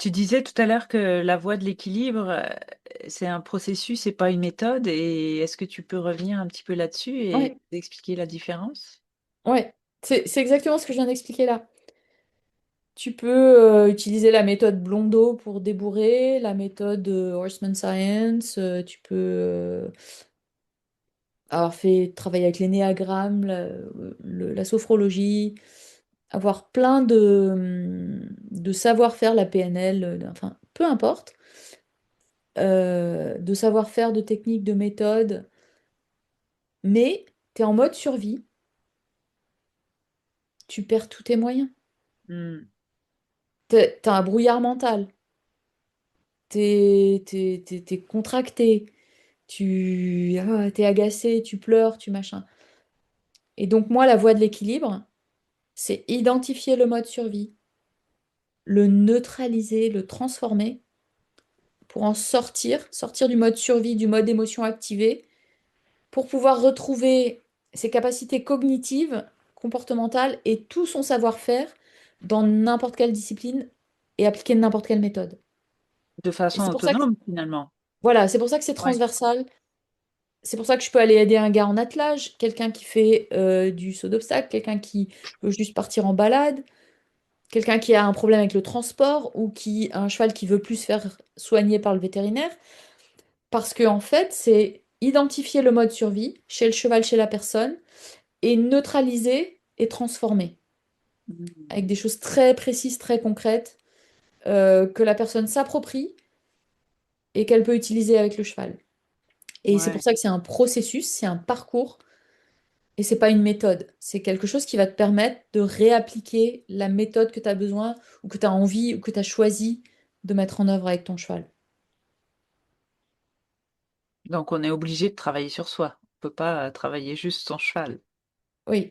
Tu disais tout à l'heure que la voie de l'équilibre, c'est un processus, c'est pas une méthode. Et est-ce que tu peux revenir un petit peu là-dessus et Ouais, expliquer la différence? ouais. C'est exactement ce que je viens d'expliquer là. Tu peux utiliser la méthode Blondeau pour débourrer, la méthode Horseman Science, tu peux avoir fait travailler avec l'énéagramme, la sophrologie, avoir plein de savoir-faire, la PNL, enfin, peu importe, de savoir-faire, de techniques, de méthodes, mais tu es en mode survie, tu perds tous tes moyens. Hmm. T'as un brouillard mental, t'es contracté, t'es agacé, tu pleures, tu machin. Et donc moi, la voie de l'équilibre, c'est identifier le mode survie, le neutraliser, le transformer pour en sortir du mode survie, du mode émotion activée, pour pouvoir retrouver ses capacités cognitives, comportementales et tout son savoir-faire dans n'importe quelle discipline et appliquer n'importe quelle méthode. De Et façon c'est pour ça que, autonome, finalement. voilà, c'est pour ça que c'est Ouais. transversal. C'est pour ça que je peux aller aider un gars en attelage, quelqu'un qui fait du saut d'obstacle, quelqu'un qui veut juste partir en balade, quelqu'un qui a un problème avec le transport ou qui a un cheval qui veut plus se faire soigner par le vétérinaire. Parce que en fait, c'est identifier le mode survie chez le cheval, chez la personne, et neutraliser et transformer Hmm. avec des choses très précises, très concrètes, que la personne s'approprie et qu'elle peut utiliser avec le cheval. Et c'est pour Ouais. ça que c'est un processus, c'est un parcours. Et c'est pas une méthode, c'est quelque chose qui va te permettre de réappliquer la méthode que tu as besoin ou que tu as envie ou que tu as choisi de mettre en œuvre avec ton cheval. Donc, on est obligé de travailler sur soi. On peut pas travailler juste son cheval. Oui.